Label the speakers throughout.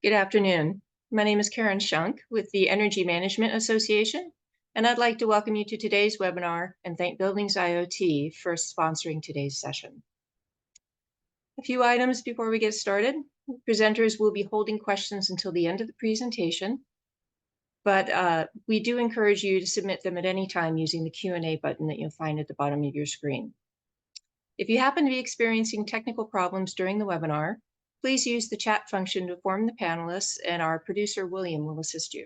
Speaker 1: Good afternoon. My name is Karen Shunk with the Energy Management Association, and I'd like to welcome you to today's webinar and thank Buildings IoT for sponsoring today's session. A few items before we get started. Presenters will be holding questions until the end of the presentation, but we do encourage you to submit them at any time using the Q&A button that you'll find at the bottom of your screen. If you happen to be experiencing technical problems during the webinar, please use the chat function to inform the panelists, and our producer, William, will assist you.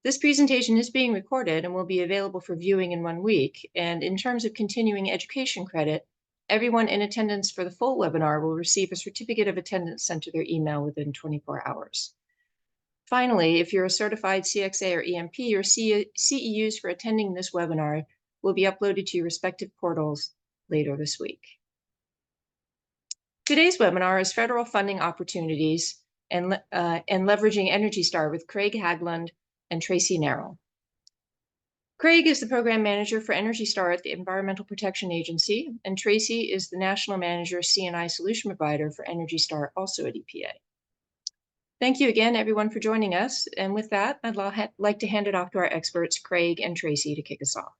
Speaker 1: This presentation is being recorded and will be available for viewing in 1 week. And in terms of continuing education credit, everyone in attendance for the full webinar will receive a certificate of attendance sent to their email within 24 hours. Finally, if you're a certified CXA or EMP, your CEUs for attending this webinar will be uploaded to your respective portals later this week. Today's webinar is Federal Funding Opportunities and Leveraging Energy Star with Craig Haglund and Tracey Narel. Craig is the Program Manager for Energy Star at the Environmental Protection Agency, and Tracey is the National Manager C&I Solution Provider for Energy Star, also at EPA. Thank you again, everyone, for joining us. And with that, I'd like to hand it off to our experts, Craig and Tracey, to kick us off.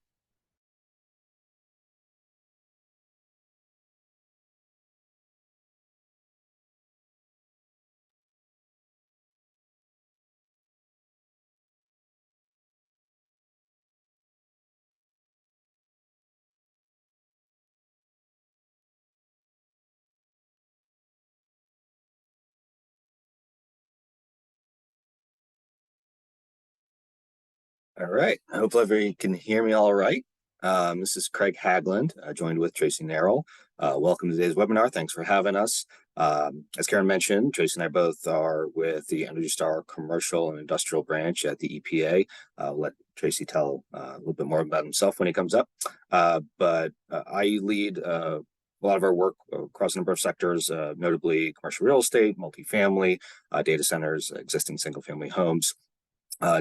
Speaker 2: All right, I hope everybody can hear me all right. This is Craig Haglund, joined with Tracey Narel. Welcome to today's webinar. Thanks for having us. As Karen mentioned, Tracey and I both are with the Energy Star Commercial and Industrial Branch at the EPA. Let Tracey tell a little bit more about himself when he comes up. But I lead a lot of our work across a number of sectors, notably commercial real estate, multifamily, data centers, existing single-family homes.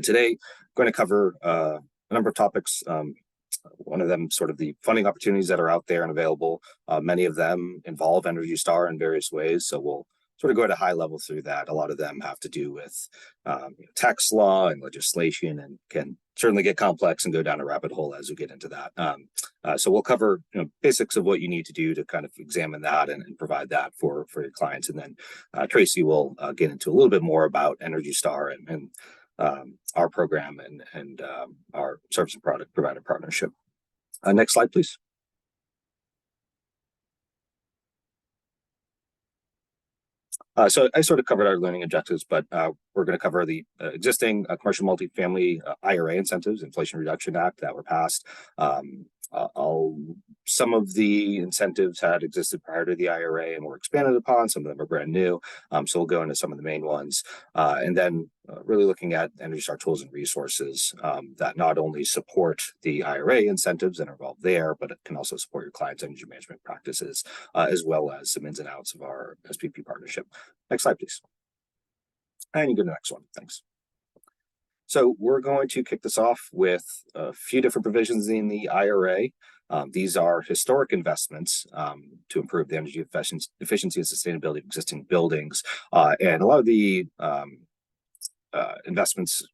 Speaker 2: Today, I'm going to cover a number of topics. One of them, sort of the funding opportunities that are out there and available. Many of them involve Energy Star in various ways, so we'll sort of go at a high level through that. A lot of them have to do with tax law and legislation, and can certainly get complex and go down a rabbit hole as we get into that. So we'll cover basics of what you need to do to kind of examine that and provide that for your clients. And then Tracey will get into a little bit more about Energy Star and our program and our service and product provider partnership. Next slide, please. So I sort of covered our learning objectives, but we're going to cover the existing commercial multifamily IRA incentives, Inflation Reduction Act, that were passed. Some of the incentives had existed prior to the IRA and were expanded upon. Some of them are brand new. So we'll go into some of the main ones. And then really looking at Energy Star tools and resources that not only support the IRA incentives and are involved there, but it can also support your clients' energy management practices, as well as some ins and outs of our SPP partnership. Next slide, please. And you go to the next one. Thanks. So we're going to kick this off with a few different provisions in the IRA. These are historic investments to improve the energy efficiency and sustainability of existing buildings. And a lot of the investments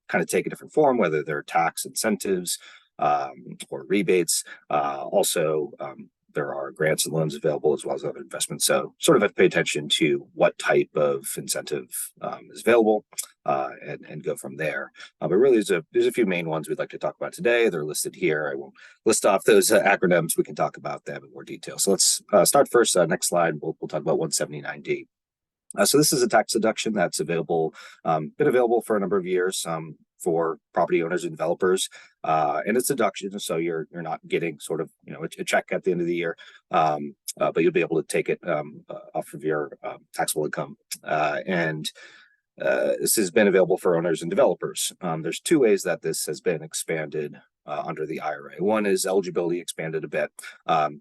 Speaker 2: kind of take a different form, whether they're tax incentives or rebates. Also, there are grants and loans available, as well as other investments. So sort of have to pay attention to what type of incentive is available and go from there. But really, there's a few main ones we'd like to talk about today. They're listed here. I won't list off those acronyms. We can talk about them in more detail. So let's start first. Next slide, we'll talk about 179D. So this is a tax deduction that's available, been available for a number of years for property owners and developers, and it's a deduction, so you're not getting sort of a check at the end of the year, but you'll be able to take it off of your taxable income. And this has been available for owners and developers. There's two ways that this has been expanded under the IRA. One is eligibility expanded a bit.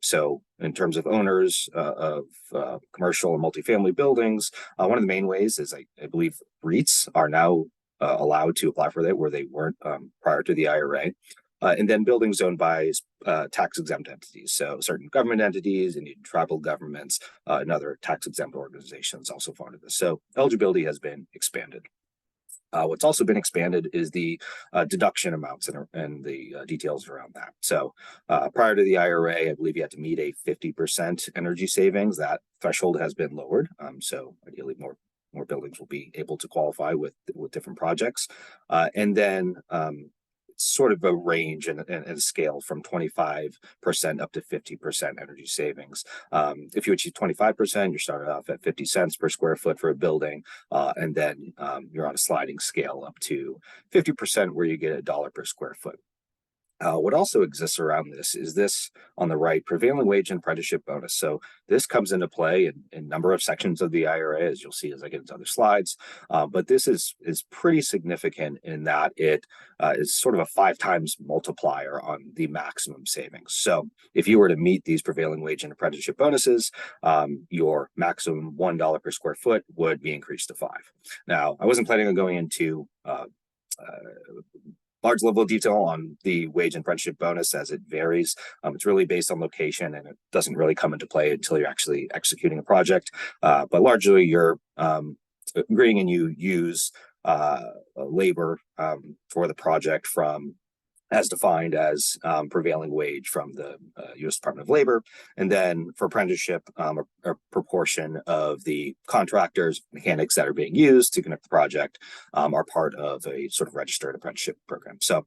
Speaker 2: So in terms of owners of commercial and multifamily buildings, one of the main ways is I believe REITs are now allowed to apply for that, where they weren't prior to the IRA. and then buildings owned by tax exempt entities. So certain government entities, Indian tribal governments, and other tax exempt organizations also fall into this. So eligibility has been expanded. What's also been expanded is the deduction amounts and the details around that. So prior to the IRA, I believe you had to meet a 50% energy savings. That threshold has been lowered. So ideally more buildings will be able to qualify with different projects. And then sort of a range and a scale from 25% up to 50% energy savings. If you achieve 25%, you're started off at 50 cents per square foot for a building, and then you're on a sliding scale up to 50% where you get $1 per square foot. What also exists around this is this on the right, prevailing wage and apprenticeship bonus. So this comes into play in a number of sections of the IRA, as you'll see as I get into other slides. But this is pretty significant in that it is sort of a 5 times multiplier on the maximum savings. So if you were to meet these prevailing wage and apprenticeship bonuses, your maximum $1 per square foot would be increased to 5. Now, I wasn't planning on going into large level of detail on the wage and apprenticeship bonus as it varies. It's really based on location, and it doesn't really come into play until you're actually executing a project. But largely, you're agreeing and you use labor for the project from as defined as prevailing wage from the U.S. Department of Labor. And then for apprenticeship, a proportion of the contractors, mechanics that are being used to conduct the project are part of a sort of registered apprenticeship program. So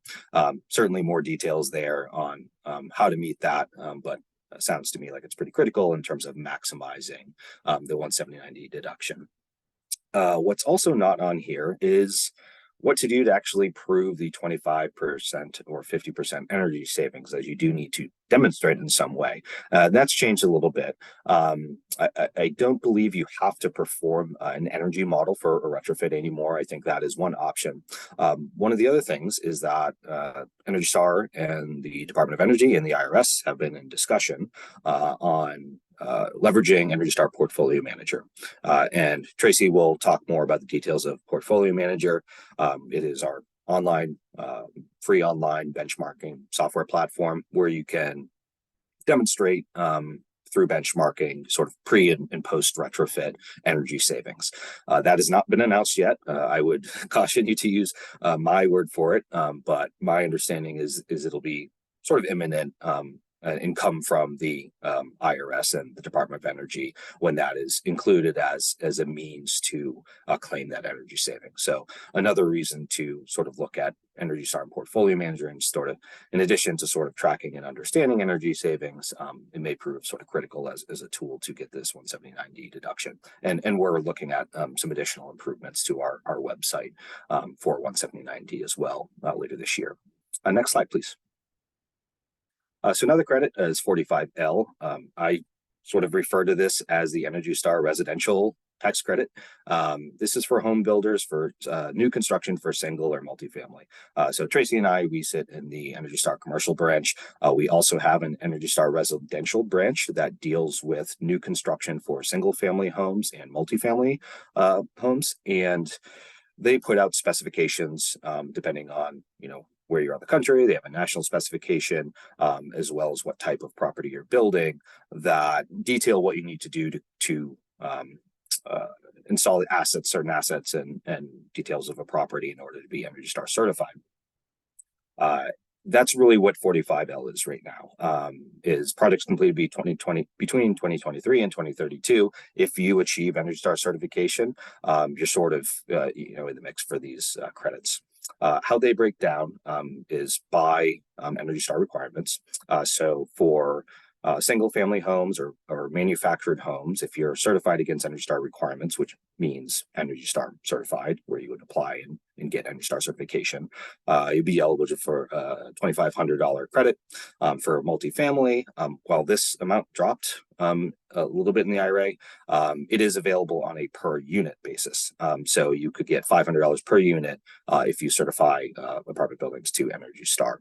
Speaker 2: certainly more details there on how to meet that, but sounds to me like it's pretty critical in terms of maximizing the 179D deduction. What's also not on here is what to do to actually prove the 25% or 50% energy savings, as you do need to demonstrate in some way. That's changed a little bit. I don't believe you have to perform an energy model for a retrofit anymore. I think that is one option. One of the other things is that Energy Star and the Department of Energy and the IRS have been in discussion on leveraging Energy Star Portfolio Manager. And Tracey will talk more about the details of Portfolio Manager. It is our free online benchmarking software platform where you can demonstrate through benchmarking sort of pre and post retrofit energy savings. That has not been announced yet. I would caution you to use my word for it, but my understanding is it'll be sort of imminent and come from the IRS and the Department of Energy when that is included as a means to claim that energy saving. So another reason to sort of look at Energy Star and Portfolio Manager, and sort of in addition to sort of tracking and understanding energy savings, it may prove sort of critical as a tool to get this 179D deduction. And we're looking at some additional improvements to our website for 179D as well later this year. Next slide, please. So another credit is 45L. I sort of refer to this as the Energy Star residential tax credit. This is for home builders for new construction for single or multifamily. So Tracey and we sit in the Energy Star commercial branch. We also have an Energy Star residential branch that deals with new construction for single family homes and multifamily homes. And they put out specifications depending on, where you're in the country. They have a national specification, as well as what type of property you're building, that detail what you need to do to install the assets, certain assets, and details of a property in order to be Energy Star certified. That's really what 45L is right now. Is projects completed between 2023 and 2032. If you achieve Energy Star certification, you're sort of in the mix for these credits. How they break down is by Energy Star requirements. So for single family homes or manufactured homes, if you're certified against Energy Star requirements, which means Energy Star certified, where you would apply and get Energy Star certification, you'd be eligible for a $2,500 credit. For multifamily, while this amount dropped a little bit in the IRA, it is available on a per unit basis. So you could get $500 per unit if you certify apartment buildings to Energy Star.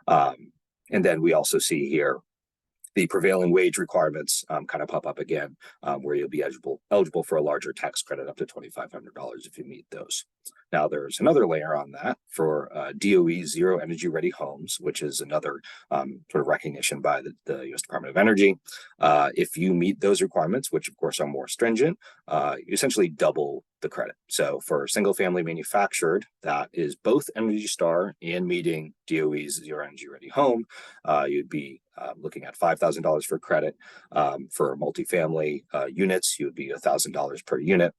Speaker 2: And then we also see here the prevailing wage requirements kind of pop up again, where you'll be eligible for a larger tax credit up to $2,500 if you meet those. Now, there's another layer on that for DOE Zero Energy Ready Homes, which is another sort of recognition by the U.S. Department of Energy. If you meet those requirements, which of course are more stringent, you essentially double the credit. So for single family manufactured, that is both Energy Star and meeting DOE's Zero Energy Ready Home, you'd be looking at $5,000 for credit. For multifamily units, you would be $1,000 per unit.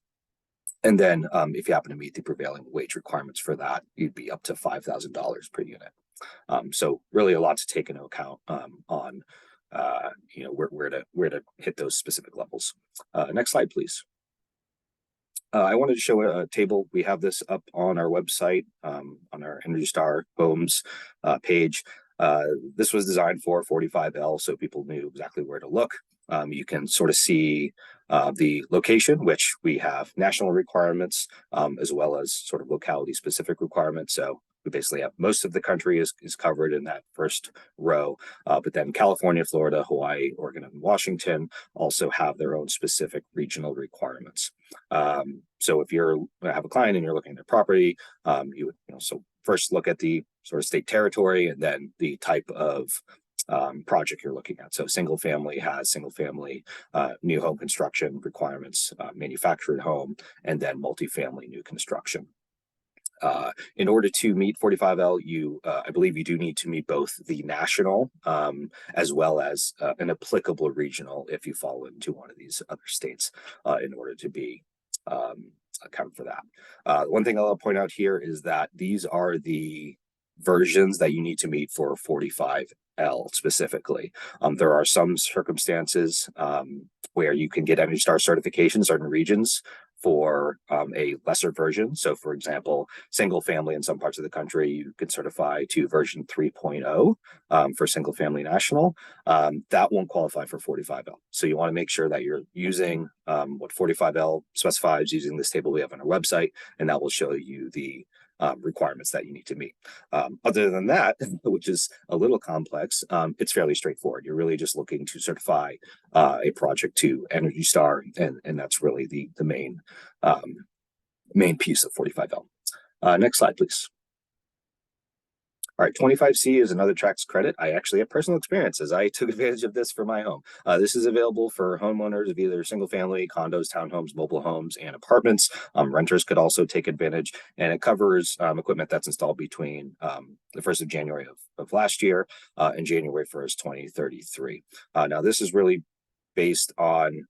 Speaker 2: And then if you happen to meet the prevailing wage requirements for that, you'd be up to $5,000 per unit. So really a lot to take into account on where to hit those specific levels. Next slide, please. I wanted to show a table. We have this up on our website, on our Energy Star Homes page. This was designed for 45L, so people knew exactly where to look. You can sort of see the location, which we have national requirements, as well as sort of locality specific requirements. So we basically have most of the country is covered in that first row, but then California, Florida, Hawaii, Oregon, and Washington also have their own specific regional requirements. So if you have a client and you're looking at their property, you would so first look at the sort of state territory and then the type of project you're looking at. So single family has single family new home construction requirements, manufactured home, and then multifamily new construction. In order to meet 45L, I believe you do need to meet both the national as well as an applicable regional if you fall into one of these other states in order to be accounted for that. One thing I'll point out here is that these are the versions that you need to meet for 45L specifically. There are some circumstances where you can get Energy Star certification in certain regions for a lesser version. So for example, single family in some parts of the country, you can certify to version 3.0 for single family national. That won't qualify for 45L. So you want to make sure that you're using what 45L specifies using this table we have on our website, and that will show you the requirements that you need to meet. Other than that, which is a little complex, it's fairly straightforward. You're really just looking to certify a project to Energy Star, and that's really the main piece of 45L. Next slide, please. All right, 25C is another tax credit. I actually have personal experience as I took advantage of this for my home. This is available for homeowners of either single family, condos, townhomes, mobile homes, and apartments. Renters could also take advantage, and it covers equipment that's installed between the 1st of January of last year and January 1st, 2033. Now, this is really based on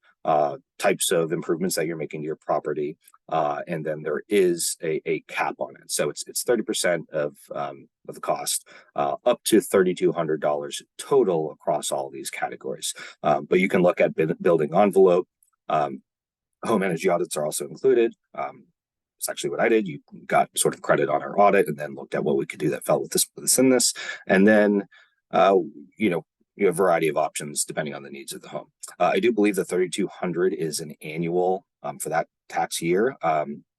Speaker 2: types of improvements that you're making to your property, and then there is a cap on it. So it's 30% of the cost, up to $3,200 total across all these categories. But you can look at building envelope. Home energy audits are also included. It's actually what I did. You got sort of credit on our audit, and then looked at what we could do that fell with this in this, and then you have a variety of options depending on the needs of the home. I do believe the $3,200 is an annual for that tax year.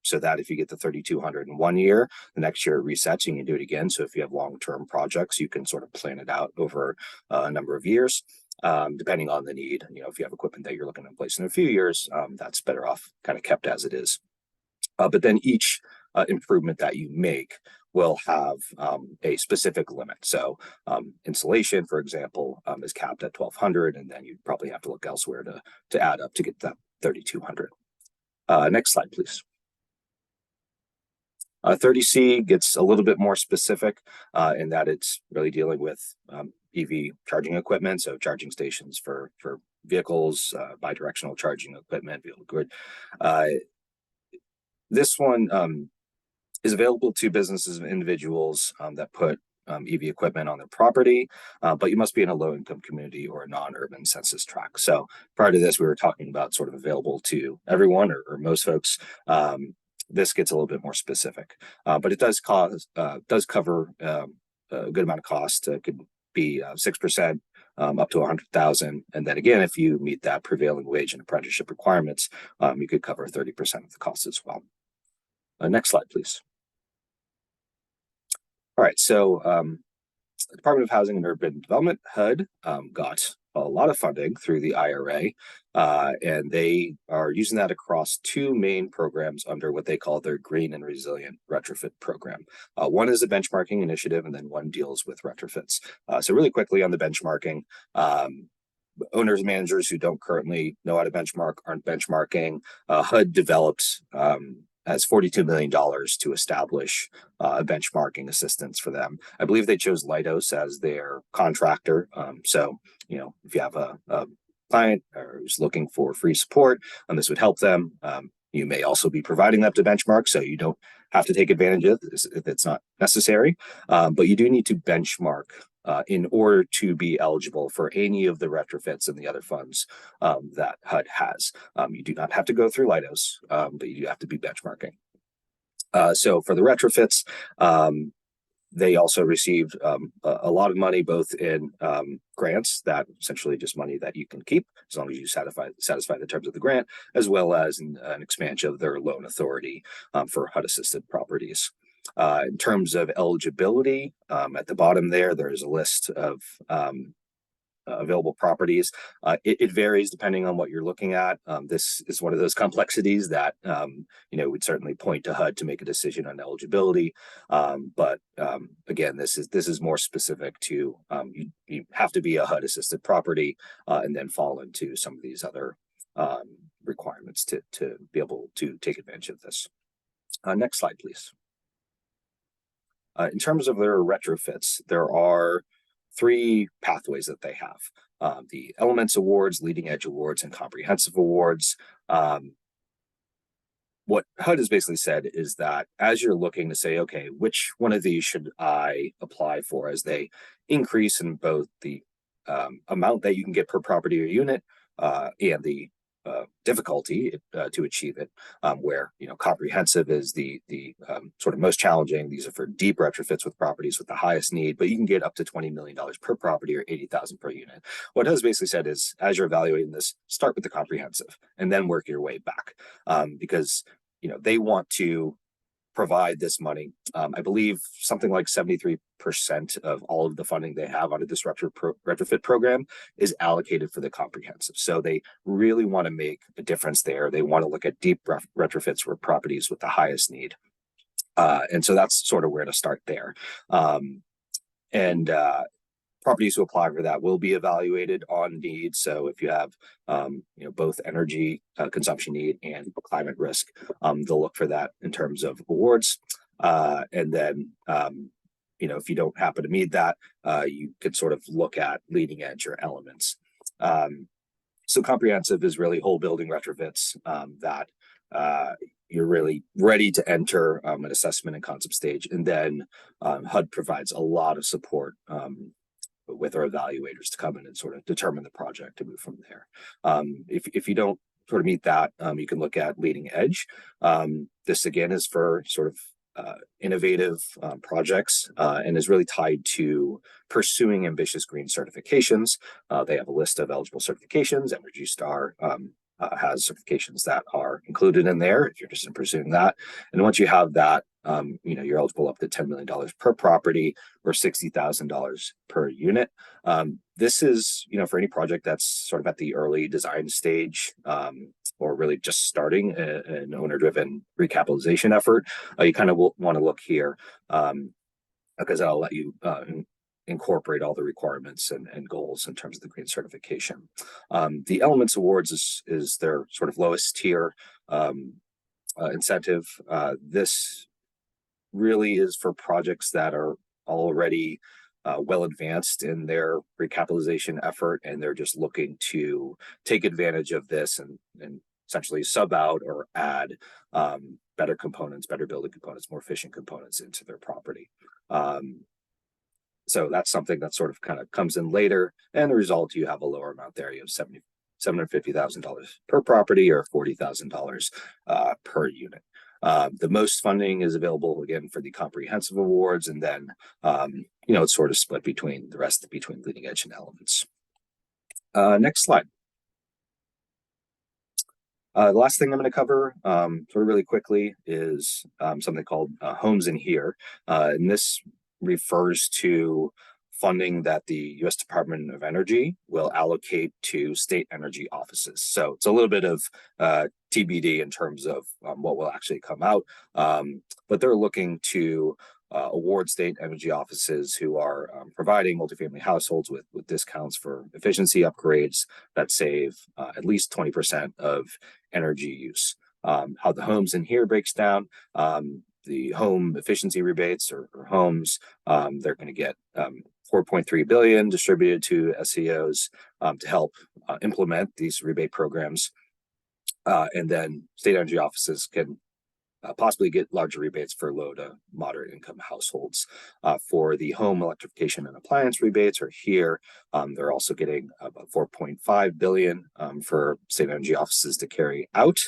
Speaker 2: So that if you get the $3,200 in 1 year, the next year it resets and you can do it again. So if you have long-term projects, you can sort of plan it out over a number of years, depending on the need. If you have equipment that you're looking to place in a few years, that's better off kind of kept as it is. But then each improvement that you make will have a specific limit. So insulation, for example, is capped at $1,200, and then you'd probably have to look elsewhere to add up to get that $3,200. Next slide, please. 30C gets a little bit more specific in that it's really dealing with EV charging equipment, so charging stations for vehicles, bidirectional charging equipment, vehicle grid. This one is available to businesses and individuals that put EV equipment on their property, but you must be in a low-income community or a non-urban census tract. So prior to this, we were talking about sort of available to everyone or most folks. This gets a little bit more specific, but it does cover a good amount of cost. It could be 6%. Up to 100,000, and then again, if you meet that prevailing wage and apprenticeship requirements, you could cover 30% of the cost as well. Next slide, please. All right, so the Department of Housing and Urban Development, HUD, got a lot of funding through the IRA, and they are using that across two main programs under what they call their Green and Resilient Retrofit Program. One is a benchmarking initiative, and then one deals with retrofits. So really quickly on the benchmarking, owners and managers who don't currently know how to benchmark aren't benchmarking. HUD developed has $42 million to establish benchmarking assistance for them. I believe they chose Leidos as their contractor. So, if you have a client who's looking for free support, this would help them. You may also be providing them to benchmark, so you don't have to take advantage of this if it's not necessary. But you do need to benchmark in order to be eligible for any of the retrofits and the other funds that HUD has. You do not have to go through Leidos, but you do have to be benchmarking. So for the retrofits, they also received a lot of money, both in grants, that essentially just money that you can keep as long as you satisfy the terms of the grant, as well as an expansion of their loan authority for HUD-assisted properties. In terms of eligibility, at the bottom there's a list of available properties. It varies depending on what you're looking at. This is one of those complexities that would certainly point to HUD to make a decision on eligibility. But again, this is more specific to you have to be a HUD assisted property and then fall into some of these other requirements to be able to take advantage of this. Next slide, please. In terms of their retrofits, there are three pathways that they have. The Elements Awards, Leading Edge Awards, and Comprehensive Awards. What HUD has basically said is that as you're looking to say, okay, which one of these should I apply for, as they increase in both the amount that you can get per property or unit and the difficulty to achieve it, where comprehensive is the sort of most challenging. These are for deep retrofits with properties with the highest need, but you can get up to $20 million per property or $80,000 per unit. What HUD basically said is, as you're evaluating this, start with the comprehensive and then work your way back, because they want to provide this money. I believe something like 73% of all of the funding they have under this retrofit program is allocated for the comprehensive. So they really want to make a difference there. They want to look at deep retrofits for properties with the highest need. And so that's sort of where to start there. Properties who apply for that will be evaluated on need. So if you have, both energy consumption need and climate risk, they'll look for that in terms of awards. And then, if you don't happen to meet that, you can sort of look at leading edge or elements. So comprehensive is really whole building retrofits that you're really ready to enter an assessment and concept stage. And then HUD provides a lot of support with our evaluators to come in and sort of determine the project to move from there. If you don't sort of meet that, you can look at leading edge. This again is for sort of innovative projects and is really tied to pursuing ambitious green certifications. They have a list of eligible certifications. Energy Star has certifications that are included in there if you're just in pursuing that. And once you have that, you're eligible up to $10 million per property or $60,000 per unit. This is, for any project that's sort of at the early design stage or really just starting an owner-driven recapitalization effort, you kind of want to look here because that'll let you incorporate all the requirements and goals in terms of the green certification. The Elements Awards is their sort of lowest tier incentive. This really is for projects that are already well advanced in their recapitalization effort, and they're just looking to take advantage of this and essentially sub out or add better components, better building components, more efficient components into their property. So that's something that sort of kind of comes in later, and the result, you have a lower amount there. You have $750,000 per property or $40,000 per unit. The most funding is available again for the comprehensive awards, and then it's sort of split between the rest between leading edge and elements. Next slide. The last thing I'm going to cover sort of really quickly is something called Homes in Here, and this refers to funding that the U.S. Department of Energy will allocate to state energy offices. So it's a little bit of TBD in terms of what will actually come out, but they're looking to award state energy offices who are providing multifamily households with discounts for efficiency upgrades that save at least 20% of energy use. How the homes in here breaks down, the home efficiency rebates or homes, they're going to get 4.3 billion distributed to SEOs to help implement these rebate programs. And then state energy offices can possibly get larger rebates for low to moderate income households. For the home electrification and appliance rebates are here. They're also getting about 4.5 billion for state energy offices to carry out.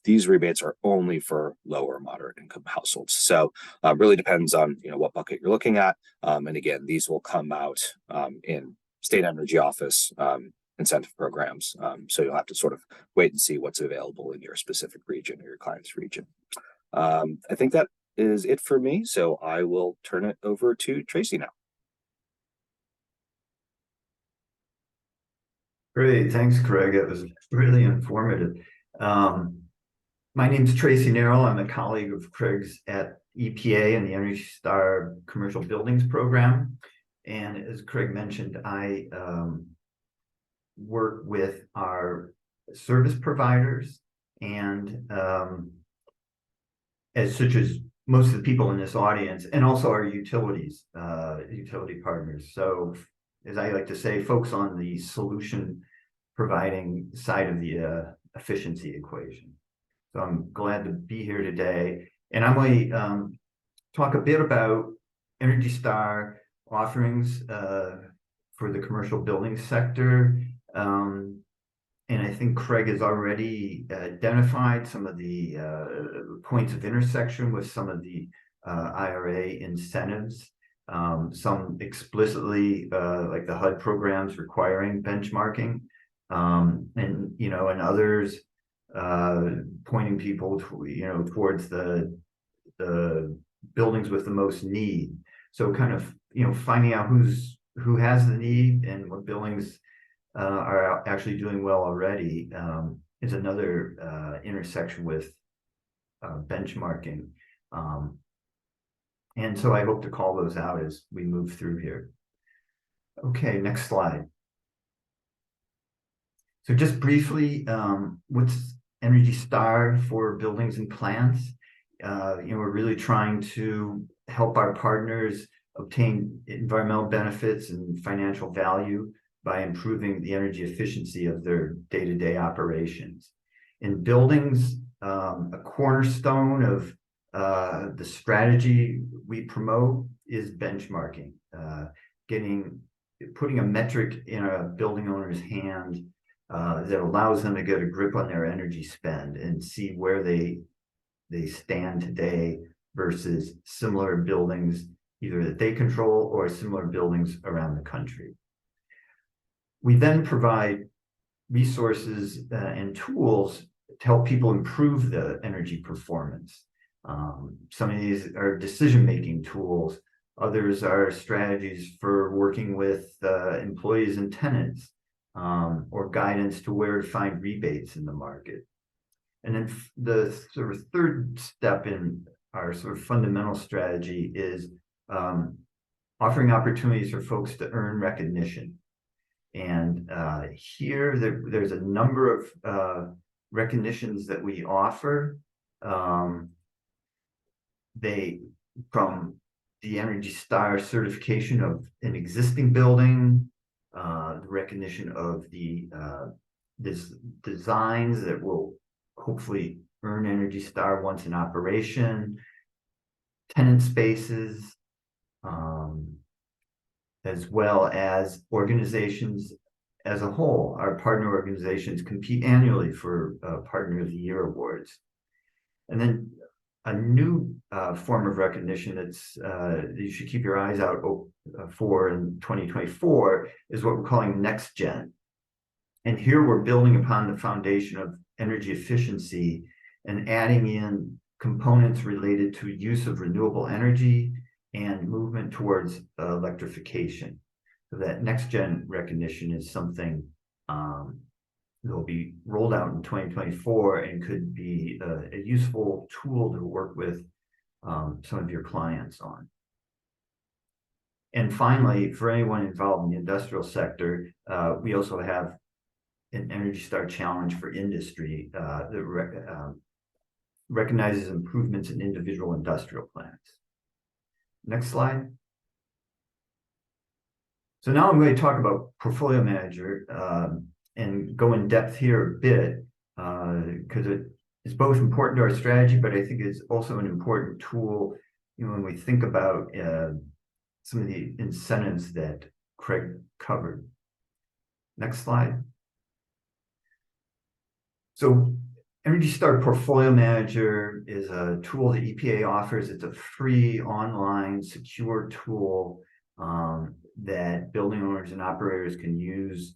Speaker 2: These rebates are only for lower moderate income households. So really depends on what bucket you're looking at. And again, these will come out in state energy office incentive programs. So you'll have to sort of wait and see what's available in your specific region or your client's region. I think that is it for me. So I will turn it over to Tracey now.
Speaker 3: Great, thanks, Craig. It was really informative. My name's Tracey Narel. I'm a colleague of Craig's at EPA and the Energy Star Commercial Buildings Program. And as Craig mentioned, I work with our service providers and such as most of the people in this audience, and also our utility partners. So as I like to say, folks on the solution providing side of the efficiency equation. So I'm glad to be here today. And I'm going to talk a bit about Energy Star offerings for the commercial building sector. And I think Craig has already identified some of the points of intersection with some of the IRA incentives, some explicitly like the HUD programs requiring benchmarking, and others pointing people to, towards the buildings with the most need. So kind of finding out who has the need and what buildings are actually doing well already is another intersection with benchmarking. And so I hope to call those out as we move through here. Okay, next slide. So just briefly, what's Energy Star for buildings and plants? We're really trying to help our partners obtain environmental benefits and financial value by improving the energy efficiency of their day-to-day operations. In buildings, a cornerstone of the strategy we promote is benchmarking, putting a metric in a building owner's hand that allows them to get a grip on their energy spend and see where they stand today versus similar buildings, either that they control or similar buildings around the country. We then provide resources and tools to help people improve the energy performance. Some of these are decision-making tools. Others are strategies for working with employees and tenants, or guidance to where to find rebates in the market. And then the sort of third step in our sort of fundamental strategy is offering opportunities for folks to earn recognition. And here there's a number of recognitions that we offer. From the Energy Star certification of an existing building, the recognition of the designs that will hopefully earn Energy Star once in operation, tenant spaces, as well as organizations as a whole. Our partner organizations compete annually for Partner of the Year awards. And then a new form of recognition that's you should keep your eyes out for in 2024 is what we're calling Next Gen. And here we're building upon the foundation of energy efficiency and adding in components related to use of renewable energy and movement towards electrification. So that next gen recognition is something that will be rolled out in 2024 and could be a useful tool to work with some of your clients on. And finally, for anyone involved in the industrial sector, we also have an Energy Star Challenge for industry that recognizes improvements in individual industrial plants. Next slide. So now I'm going to talk about Portfolio Manager and go in depth here a bit because it's both important to our strategy, but I think it's also an important tool, you know, when we think about some of the incentives that Craig covered. Next slide. So Energy Star Portfolio Manager is a tool that EPA offers. It's a free online secure tool that building owners and operators can use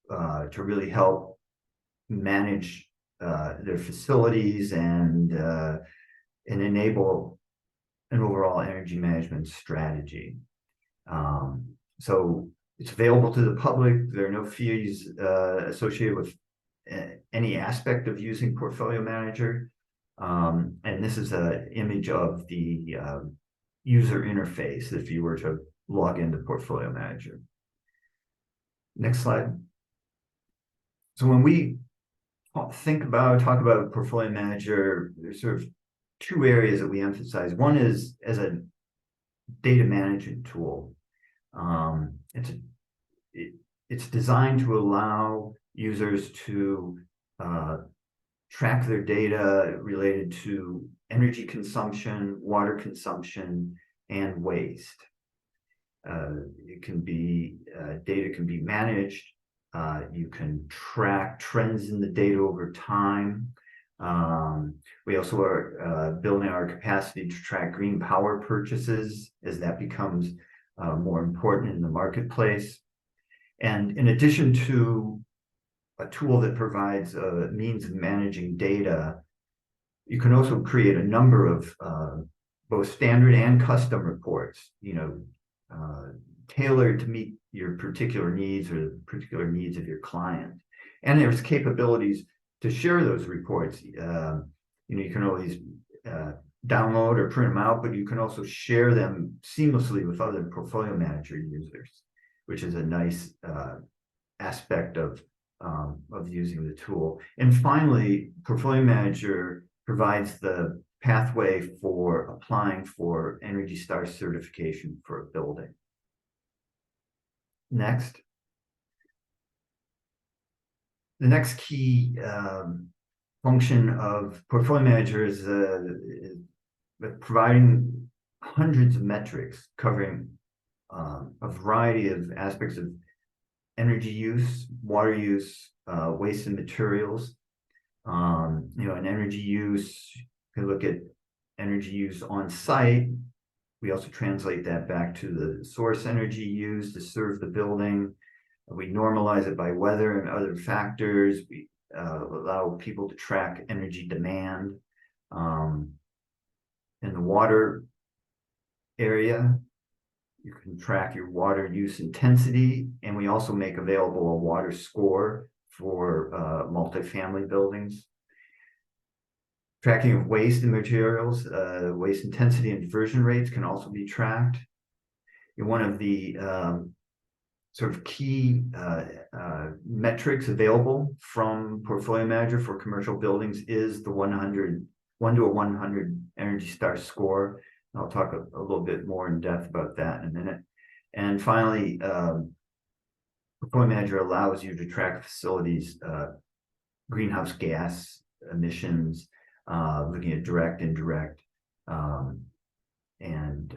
Speaker 3: to really help manage their facilities and enable an overall energy management strategy. So it's available to the public. There are no fees associated with any aspect of using Portfolio Manager. And this is an image of the user interface if you were to log into Portfolio Manager. Next slide. So when we talk about Portfolio Manager, there's sort of two areas that we emphasize. One is as a data management tool. It's designed to allow users to track their data related to energy consumption, water consumption, and waste. It can be data can be managed. You can track trends in the data over time. We also are building our capacity to track green power purchases as that becomes more important in the marketplace. And in addition to a tool that provides a means of managing data, you can also create a number of both standard and custom reports, tailored to meet your particular needs or the particular needs of your client. And there's capabilities to share those reports. You can always download or print them out, but you can also share them seamlessly with other Portfolio Manager users, which is a nice aspect of using the tool. And finally, Portfolio Manager provides the pathway for applying for Energy Star certification for a building. Next. The next key function of Portfolio Manager is providing hundreds of metrics covering a variety of aspects of energy use, water use, waste and materials. In energy use, you can look at energy use on site. We also translate that back to the source energy used to serve the building. We normalize it by weather and other factors. We allow people to track energy demand. In the water area, you can track your water use intensity, and we also make available a water score for multifamily buildings. Tracking of waste and materials, waste intensity and diversion rates can also be tracked. And one of the sort of key metrics available from Portfolio Manager for commercial buildings is the 1 to 100 Energy Star score. I'll talk a little bit more in depth about that in a minute. And finally, Portfolio Manager allows you to track facilities' greenhouse gas emissions, looking at direct, indirect, and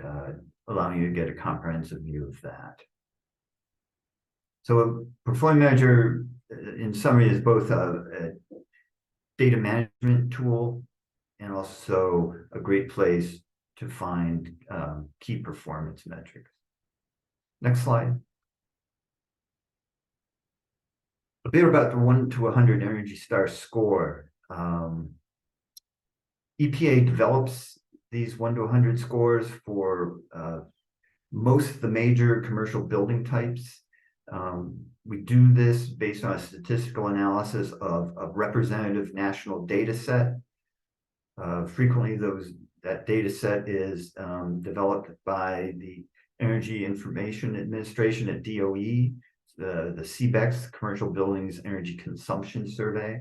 Speaker 3: allowing you to get a comprehensive view of that. So a Portfolio Manager, in summary, is both a data management tool and also a great place to find key performance metrics. Next slide. A bit about the 1 to 100 Energy Star score. EPA develops these 1 to 100 scores for most of the major commercial building types. We do this based on a statistical analysis of a representative national data set. Frequently, that data set is developed by the Energy Information Administration at DOE, the CBEX, Commercial Buildings Energy Consumption Survey.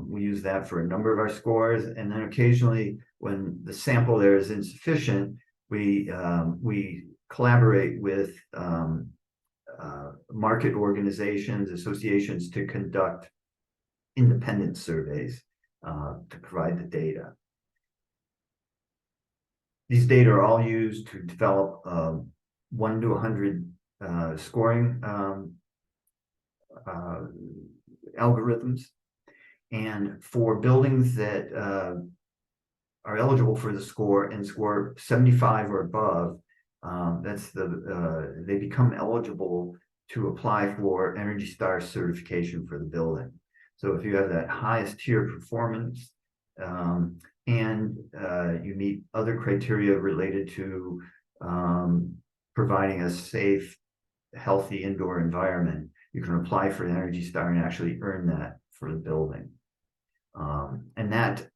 Speaker 3: We use that for a number of our scores, and then occasionally, when the sample there is insufficient, we collaborate with market organizations, associations to conduct independent surveys to provide the data. These data are all used to develop 1 to 100 scoring algorithms. And for buildings that are eligible for the score and score 75 or above, they become eligible to apply for Energy Star certification for the building. So if you have that highest tier performance and you meet other criteria related to providing a safe, healthy indoor environment, you can apply for an Energy Star and actually earn that for the building. And that,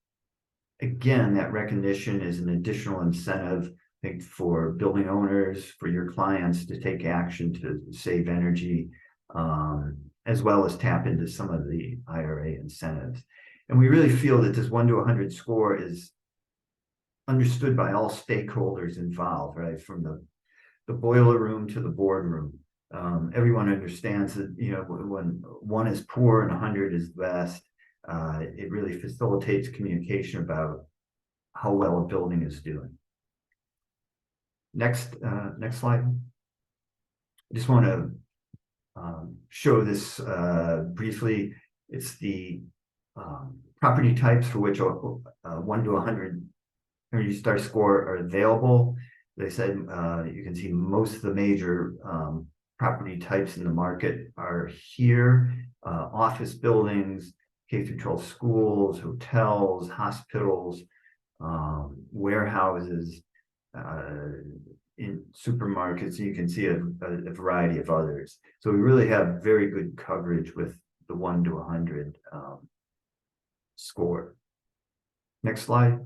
Speaker 3: again, that recognition is an additional incentive, I think, for building owners, for your clients to take action to save energy, as well as tap into some of the IRA incentives. And we really feel that this 1 to 100 score is understood by all stakeholders involved, right? From the boiler room to the boardroom. Everyone understands that, you know, when 1 is poor and 100 is best, it really facilitates communication about how well a building is doing. Next slide. I just want to show this briefly. It's the property types for which a 1 to 100 Energy Star score are available. They said you can see most of the major property types in the market are here. Office buildings, K-12 schools, hotels, hospitals, warehouses, in supermarkets. You can see a variety of others. So we really have very good coverage with the 1 to 100 score. Next slide.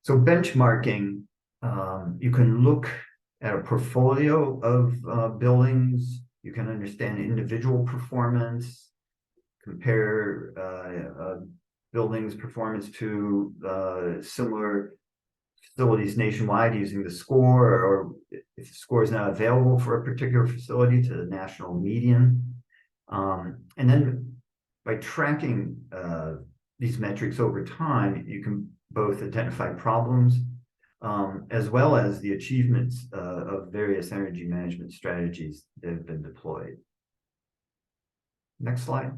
Speaker 3: So benchmarking, you can look at a portfolio of buildings. You can understand individual performance, compare buildings' performance to similar facilities nationwide using the score, or if the score is not available for a particular facility, to the national median. And then by tracking these metrics over time, you can both identify problems as well as the achievements of various energy management strategies that have been deployed. Next slide.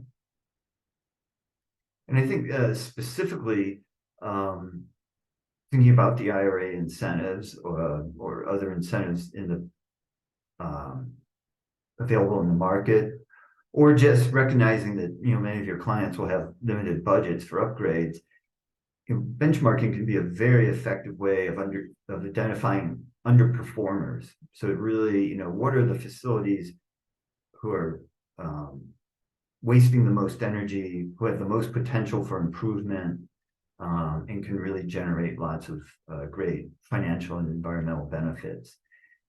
Speaker 3: And I think specifically thinking about the IRA incentives or other incentives in the available in the market, or just recognizing that, you know, many of your clients will have limited budgets for upgrades. You know, benchmarking can be a very effective way of identifying underperformers. So it really, you know, what are the facilities who are wasting the most energy, who have the most potential for improvement, and can really generate lots of great financial and environmental benefits.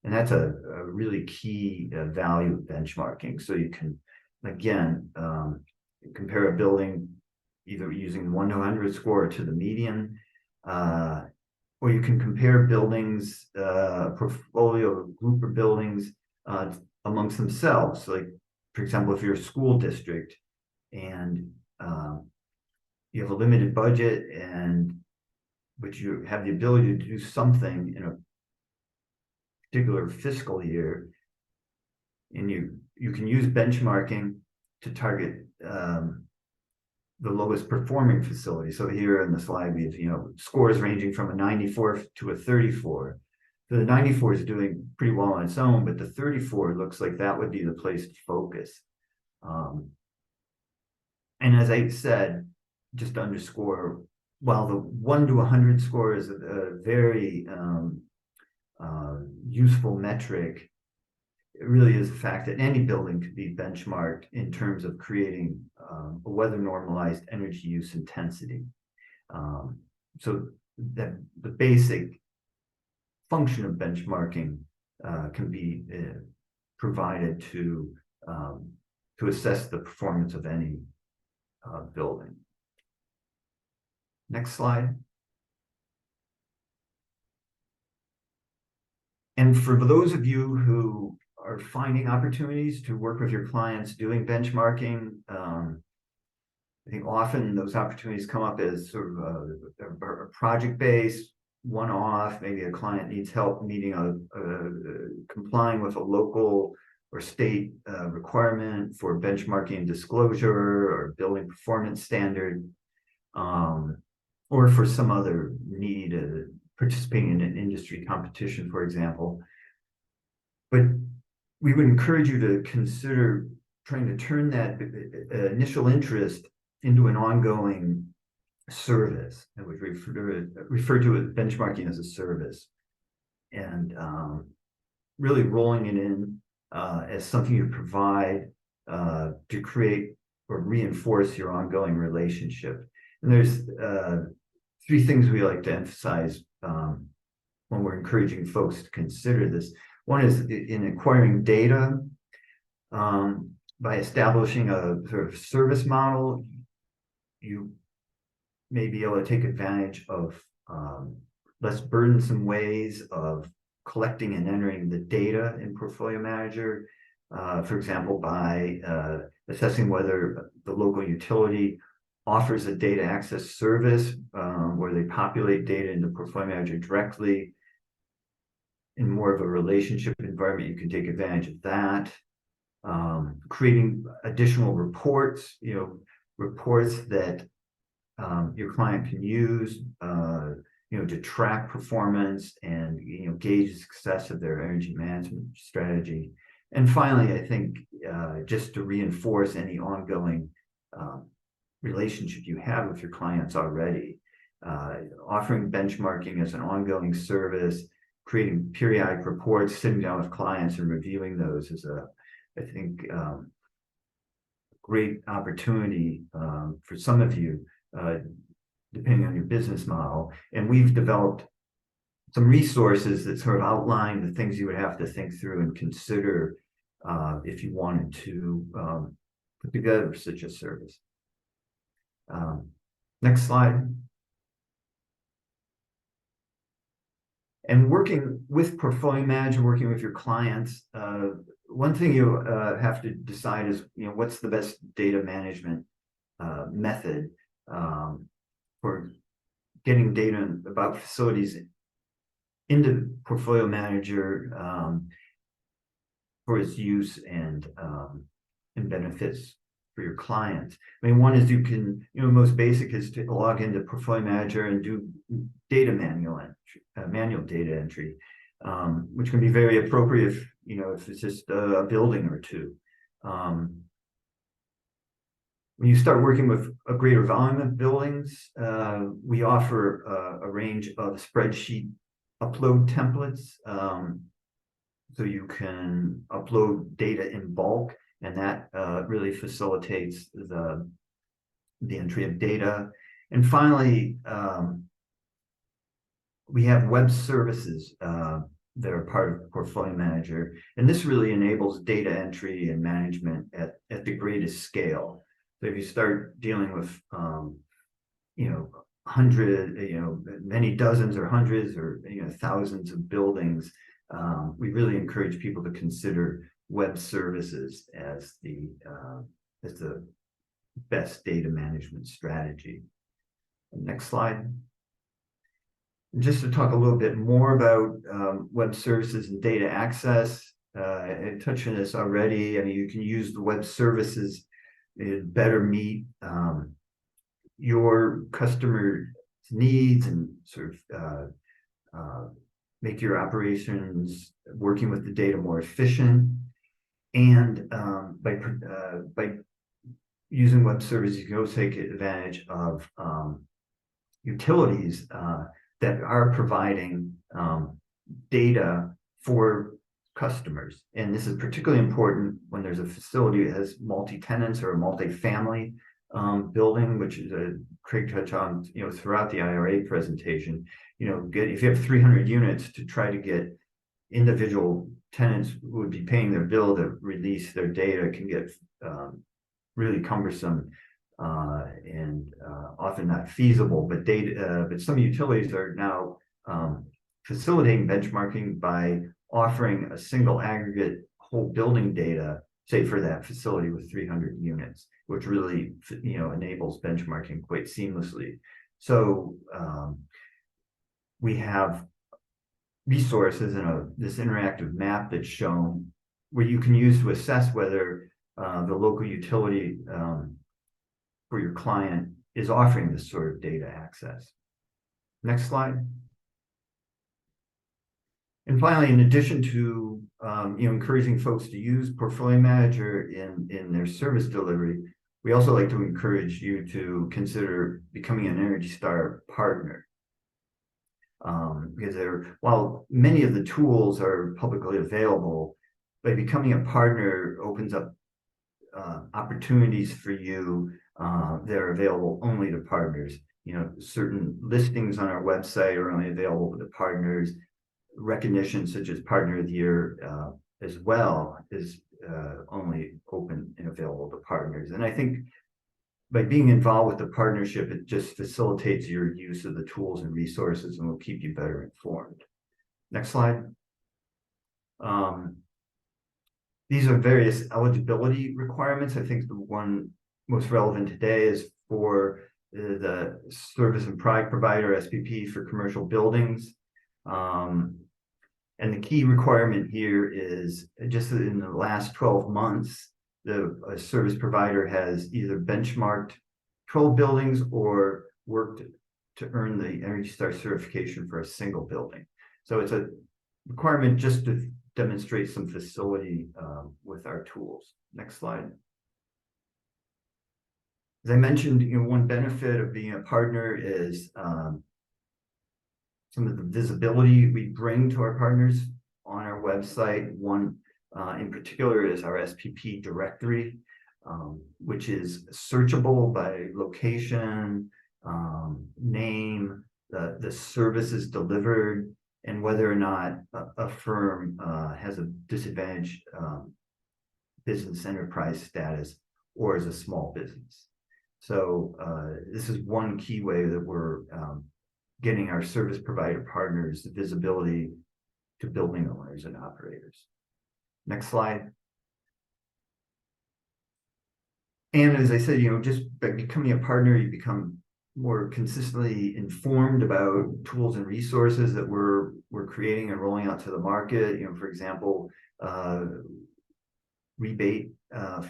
Speaker 3: And that's a really key value of benchmarking. So you can, again, compare a building either using 1 to 100 score to the median, or you can compare buildings, a portfolio, a group of buildings amongst themselves. Like, for example, if you're a school district and you have a limited budget but you have the ability to do something in a particular fiscal year, and you can use benchmarking to target the lowest performing facility. So here in the slide, we have, you know, scores ranging from a 94 to a 34. So the 94 is doing pretty well on its own, but the 34 looks like that would be the place to focus. And as I said, just to underscore, while the 1 to 100 score is a very useful metric, it really is the fact that any building could be benchmarked in terms of creating a weather normalized energy use intensity. So that the basic function of benchmarking can be provided to assess the performance of any building. Next slide. And for those of you who are finding opportunities to work with your clients doing benchmarking, I think often those opportunities come up as sort of a project-based, one-off. Maybe a client needs help meeting complying with a local or state requirement for benchmarking and disclosure or building performance standard, or for some other need, participating in an industry competition, for example. But we would encourage you to consider trying to turn that initial interest into an ongoing service, and we refer to it benchmarking as a service, and really rolling it in as something you provide to create or reinforce your ongoing relationship. And there's 3 things we like to emphasize when we're encouraging folks to consider this. One is in acquiring data. By establishing a sort of service model, you may be able to take advantage of less burdensome ways of collecting and entering the data in Portfolio Manager. For example, by assessing whether the local utility offers a data access service where they populate data into Portfolio Manager directly. In more of a relationship environment, you can take advantage of that. Creating additional reports, reports that your client can use, to track performance and gauge the success of their energy management strategy. And finally, I think just to reinforce any ongoing relationship you have with your clients already, offering benchmarking as an ongoing service, creating periodic reports, sitting down with clients and reviewing those is I think great opportunity for some of you, depending on your business model. And we've developed some resources that sort of outline the things you would have to think through and consider if you wanted to put together such a service. Next slide. And working with Portfolio Manager, working with your clients, one thing you have to decide is, what's the best data management method for getting data about facilities into Portfolio Manager for its use and benefits for your clients. I mean, one is you can, most basic is to log into Portfolio Manager and do data manual data entry, which can be very appropriate if it's just a building or two. When you start working with a greater volume of buildings, we offer a range of spreadsheet upload templates. So you can upload data in bulk, and that really facilitates the entry of data. And finally, we have web services that are part of Portfolio Manager, and this really enables data entry and management at the greatest scale. So if you start dealing with many dozens or hundreds or thousands of buildings, we really encourage people to consider web services as the best data management strategy. Next slide. Just to talk a little bit more about web services and data access, I touched on this already. I mean, you can use the web services to better meet your customer needs and sort of make your operations working with the data more efficient. And by using web services, you can also take advantage of utilities that are providing data for customers. And this is particularly important when there's a facility that has multi-tenants or a multifamily building, which is Craig touched on, throughout the IRA presentation. If you have 300 units, to try to get individual tenants who would be paying their bill to release their data can get really cumbersome and often not feasible. But some utilities are now facilitating benchmarking by offering a single aggregate whole building data, say for that facility with 300 units, which really enables benchmarking quite seamlessly. So we have resources in this interactive map that's shown where you can use to assess whether the local utility for your client is offering this sort of data access. Next slide. And finally, in addition to encouraging folks to use Portfolio Manager in their service delivery, we also like to encourage you to consider becoming an Energy Star partner. Because while many of the tools are publicly available, by becoming a partner opens up opportunities for you that are available only to partners. Certain listings on our website are only available to partners. Recognition such as Partner of the Year as well is only open and available to partners. And I think by being involved with the partnership, it just facilitates your use of the tools and resources and will keep you better informed. Next slide. These are various eligibility requirements. I think the one most relevant today is for the service and product provider, SPP, for commercial buildings. And the key requirement here is just in the last 12 months, the service provider has either benchmarked 12 buildings or worked to earn the Energy Star certification for a single building. So it's a requirement just to demonstrate some facility with our tools. Next slide. As I mentioned, one benefit of being a partner is some of the visibility we bring to our partners on our website. One in particular is our SPP directory, which is searchable by location, name, the services delivered, and whether or not a firm has a disadvantaged business enterprise status or is a small business. So this is one key way that we're getting our service provider partners the visibility to building owners and operators. Next slide. And as I said, just by becoming a partner, you become more consistently informed about tools and resources that we're creating and rolling out to the market. For example, rebate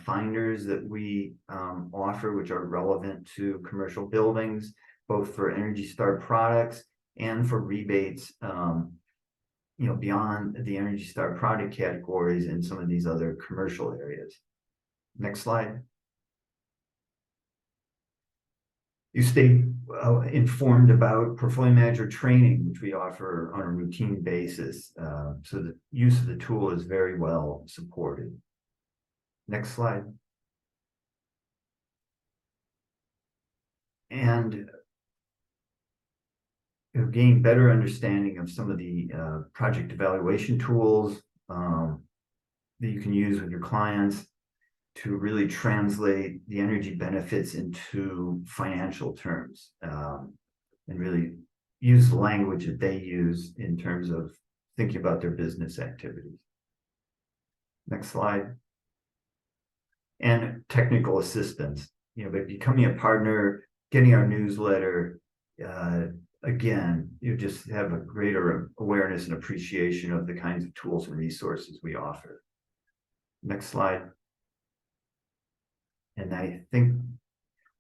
Speaker 3: finders that we offer, which are relevant to commercial buildings, both for Energy Star products and for rebates, beyond the Energy Star product categories in some of these other commercial areas. Next slide. You stay informed about Portfolio Manager training, which we offer on a routine basis. So the use of the tool is very well supported. Next slide. And gain better understanding of some of the project evaluation tools that you can use with your clients to really translate the energy benefits into financial terms, and really use the language that they use in terms of thinking about their business activities. Next slide. And technical assistance. By becoming a partner, getting our newsletter, again, you just have a greater awareness and appreciation of the kinds of tools and resources we offer. Next slide. And I think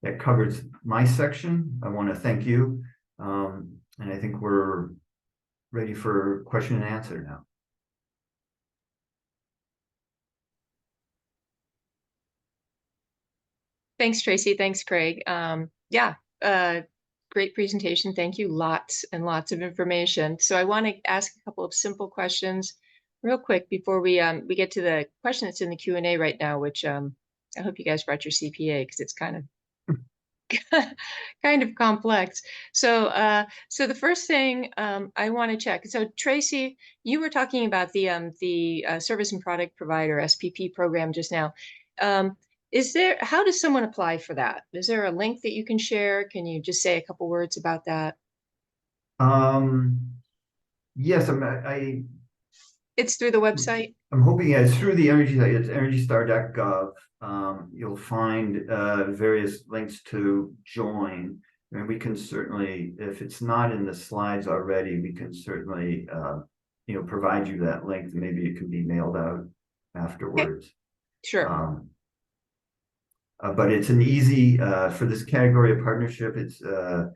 Speaker 3: that covers my section. I want to thank you. And I think we're ready for question and answer now.
Speaker 1: Thanks, Tracy. Thanks, Craig. Yeah, great presentation. Thank you. Lots and lots of information. So I want to ask a couple of simple questions real quick before we get to the question that's in the Q&A right now, which I hope you guys brought your CPA because it's kind of kind of complex. So so the first thing I want to check. So Tracy, you were talking about the service and product provider SPP program just now. How does someone apply for that? Is there a link that you can share? Can you just say a couple words about that?
Speaker 3: Yes,
Speaker 1: It's through the website?
Speaker 3: I'm hoping it's through the Energy site. It's energystar.gov. You'll find various links to join. And we can certainly, if it's not in the slides already, we can certainly provide you that link. Maybe it can be mailed out afterwards.
Speaker 1: Okay. Sure.
Speaker 3: But it's an easy for this category of partnership. It's an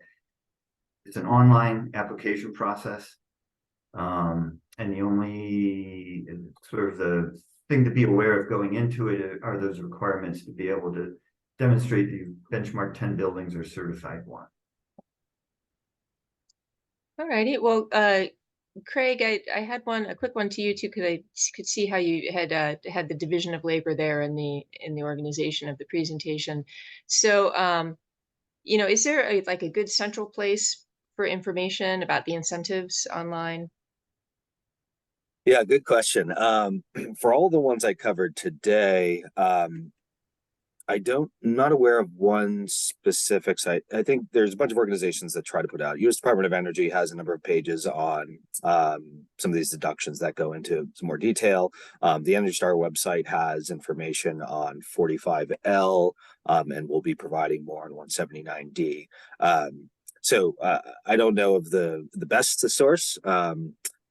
Speaker 3: online application process. And the only sort of the thing to be aware of going into it are those requirements to be able to demonstrate that you benchmark 10 buildings or certified one.
Speaker 1: All righty. Well, Craig, I had a quick one to you too, because I could see how you had the division of labor there in the organization of the presentation. So, is there like a good central place for information about the incentives online?
Speaker 2: Yeah, good question. For all the ones I covered today, I'm not aware of one specific site. I think there's a bunch of organizations that try to put out. U.S. Department of Energy has a number of pages on some of these deductions that go into some more detail. The Energy Star website has information on 45L, and we'll be providing more on 179D. So I don't know of the best to source,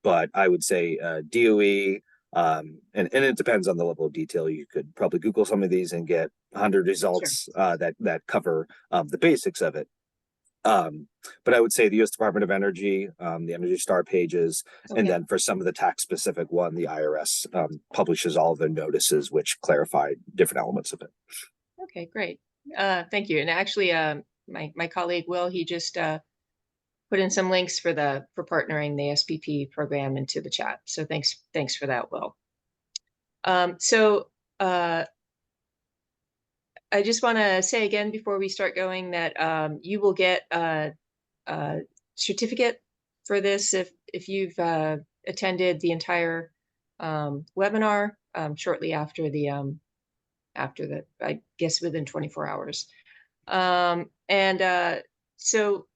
Speaker 2: but I would say DOE. And it depends on the level of detail. You could probably Google some of these and get 100 results that cover the basics of it. But I would say the U.S. Department of Energy, the Energy Star pages, and then for some of the tax specific one, the IRS publishes all of their notices, which clarify different elements of it.
Speaker 1: Okay, great. Thank you. And actually, my colleague Will, he just put in some links for partnering the SPP program into the chat. So thanks for that, Will. So I just want to say again before we start going that you will get a certificate for this if you've attended the entire webinar shortly after I guess within 24 hours. So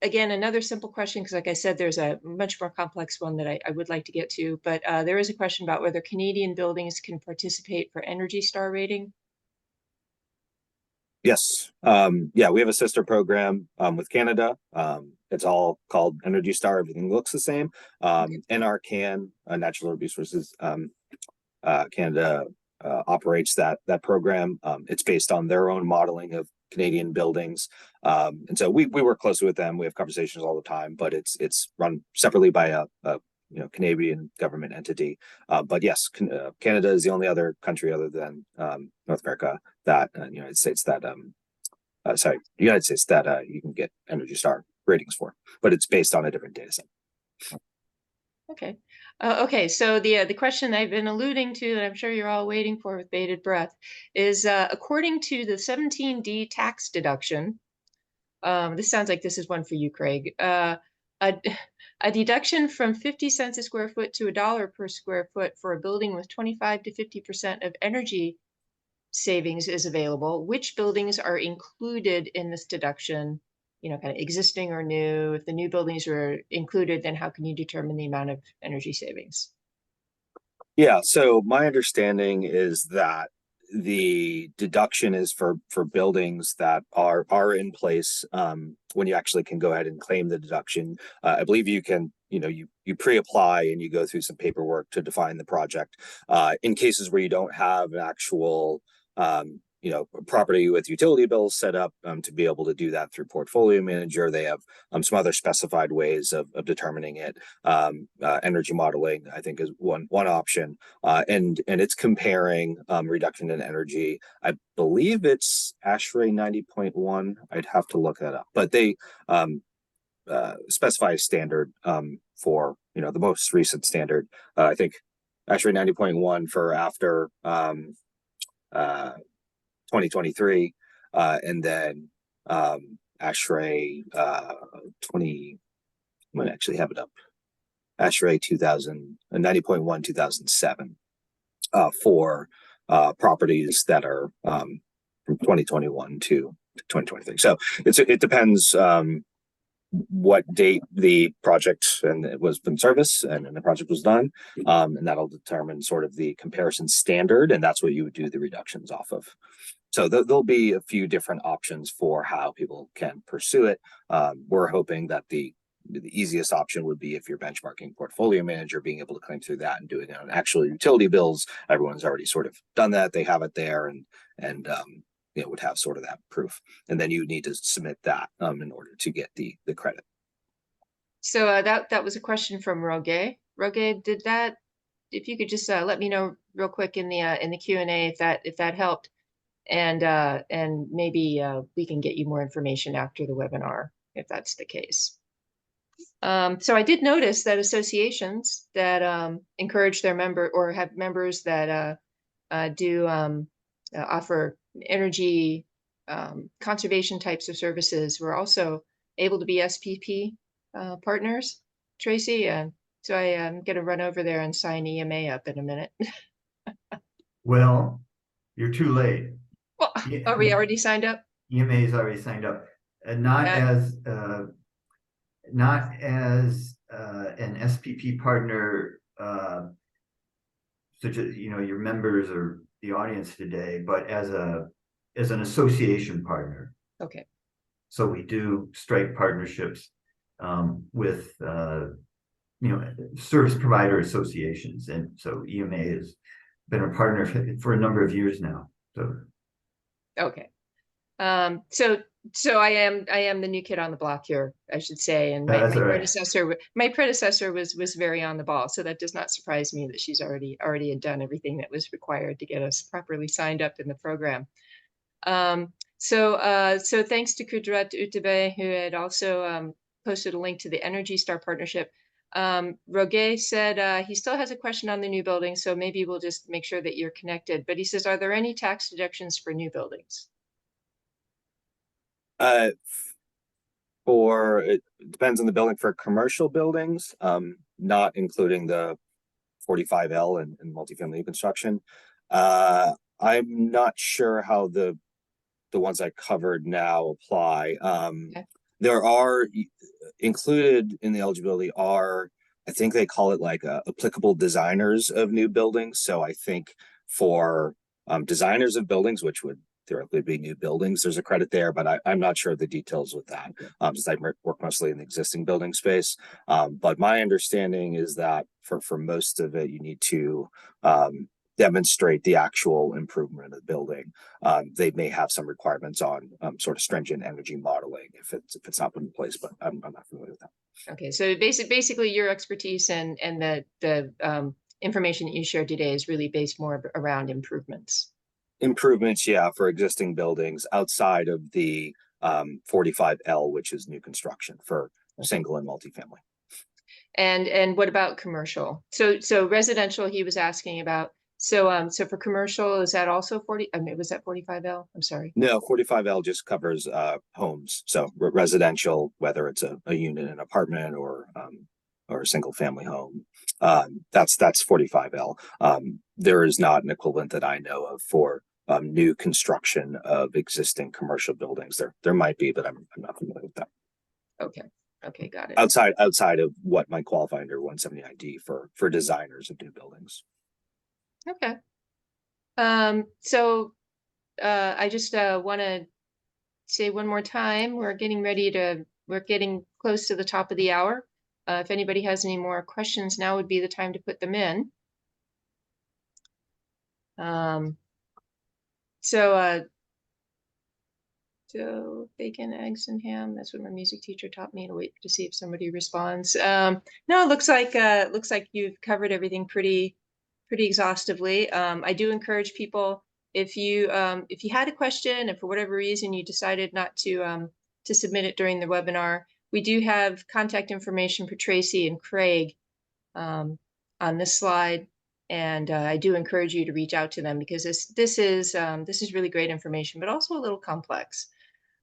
Speaker 1: again, another simple question, because like I said, there's a much more complex one that I would like to get to, but there is a question about whether Canadian buildings can participate for Energy Star rating.
Speaker 2: Yes. Yeah, we have a sister program with Canada. It's all called Energy Star. Everything looks the same. NRCan, Natural Resources Canada, operates that program. It's based on their own modeling of Canadian buildings, and so we work closely with them. We have conversations all the time, but it's run separately by a Canadian government entity. But yes, Canada is the only other country other than North America that United States that you can get Energy Star ratings for, but it's based on a different data set.
Speaker 1: Okay. Okay, so the question I've been alluding to that I'm sure you're all waiting for with bated breath is according to the 17D tax deduction, this sounds like this is one for you, Craig, a deduction from 50 cents a square foot to $1 per square foot for a building with 25 to 50% of energy savings is available. Which buildings are included in this deduction? Kind of existing or new. If the new buildings are included, then how can you determine the amount of energy savings?
Speaker 2: Yeah, so my understanding is that the deduction is for buildings that are in place when you actually can go ahead and claim the deduction. I believe you can, you pre-apply and you go through some paperwork to define the project. In cases where you don't have an actual property with utility bills set up to be able to do that through Portfolio Manager. They have some other specified ways of determining it. Energy modeling, I think, is one option, and it's comparing reduction in energy. I believe it's ASHRAE 90.1. I'd have to look that up, but they specify a standard for the most recent standard. I think ASHRAE 90.1 for after 2023, and then ASHRAE 20. I'm gonna actually have it up. ASHRAE 90.1 2007 for properties that are from 2021 to 2023. So it depends what date the project and it was in service and the project was done, and that'll determine sort of the comparison standard, and that's what you would do the reductions off of. So there'll be a few different options for how people can pursue it. We're hoping that the easiest option would be if you're benchmarking Portfolio Manager, being able to claim through that and doing it on actual utility bills. Everyone's already sort of done that; they have it there, and would have sort of that proof, and then you need to submit that in order to get the credit.
Speaker 1: So that was a question from Roge. Roge, did that? If you could just let me know real quick in the Q&A if that helped, and maybe we can get you more information after the webinar if that's the case. So I did notice that associations that encourage their member or have members that do offer energy conservation types of services were also able to be SPP partners, Tracey. So I am going to run over there and sign EMA up in a minute.
Speaker 3: Well, you're too late.
Speaker 1: Well, are we already signed up?
Speaker 3: EMA is already signed up, and not as an SPP partner, such as your members or the audience today, but as an association partner.
Speaker 1: Okay.
Speaker 3: So we do strike partnerships with service provider associations, and so EMA has been a partner for a number of years now. So
Speaker 1: okay. So I am the new kid on the block here, I should say, and my predecessor was very on the ball, so that does not surprise me that she's already had done everything that was required to get us properly signed up in the program. So thanks to Kudrat Utabe, who had also posted a link to the Energy Star partnership. Roge said he still has a question on the new building, so maybe we'll just make sure that you're connected. But he says, are there any tax deductions for new buildings?
Speaker 2: It depends on the building. For commercial buildings, not including the 45L and multifamily construction. I'm not sure how the ones I covered now apply. Okay. There are included in the eligibility are, I think they call it like applicable designers of new buildings. So I think for designers of buildings, which would theoretically be new buildings, there's a credit there, but I'm not sure of the details with that, since I work mostly in the existing building space. But my understanding is that for most of it, you need to demonstrate the actual improvement of the building. They may have some requirements on sort of stringent energy modeling if it's not put in place, but I'm not familiar with that.
Speaker 1: Okay, so basically your expertise and the information that you shared today is really based more around improvements.
Speaker 2: Improvements, yeah, for existing buildings outside of the 45L, which is new construction for single and multifamily.
Speaker 1: And what about commercial? So residential, he was asking about. So for commercial, is that also 40? I mean, was that 45L? I'm sorry.
Speaker 2: No, 45L just covers homes. So residential, whether it's a unit, an apartment, or a single family home, that's 45L. There is not an equivalent that I know of for new construction of existing commercial buildings. There might be, but I'm not familiar with that.
Speaker 1: Okay, got it.
Speaker 2: Outside of what might qualify under 179D for designers of new buildings.
Speaker 1: Okay. So I just want to say one more time, we're getting close to the top of the hour. If anybody has any more questions, now would be the time to put them in. So So bacon, eggs, and ham. That's what my music teacher taught me, to wait to see if somebody responds. No, it looks like you've covered everything pretty exhaustively. I do encourage people, if you had a question and for whatever reason you decided not to submit it during the webinar, we do have contact information for Tracey and Craig on this slide. And I do encourage you to reach out to them, because this is really great information, but also a little complex.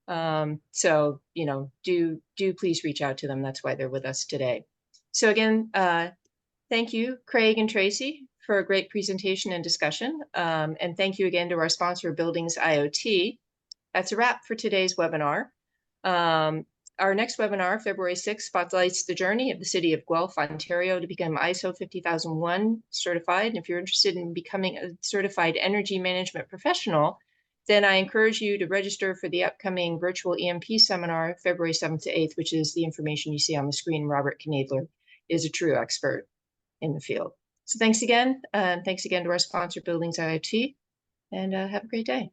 Speaker 1: So, you know, do please reach out to them. That's why they're with us today. So again, thank you, Craig and Tracey, for a great presentation and discussion. And thank you again to our sponsor, Buildings IoT. That's a wrap for today's webinar. Our next webinar, February 6th, spotlights the journey of the city of Guelph, Ontario, to become ISO 50001 certified. And if you're interested in becoming a certified energy management professional, then I encourage you to register for the upcoming virtual EMP seminar, February 7th to 8th, which is the information you see on the screen. Robert Knadler is a true expert in the field. So thanks again. Thanks again to our sponsor, Buildings IoT, and have a great day.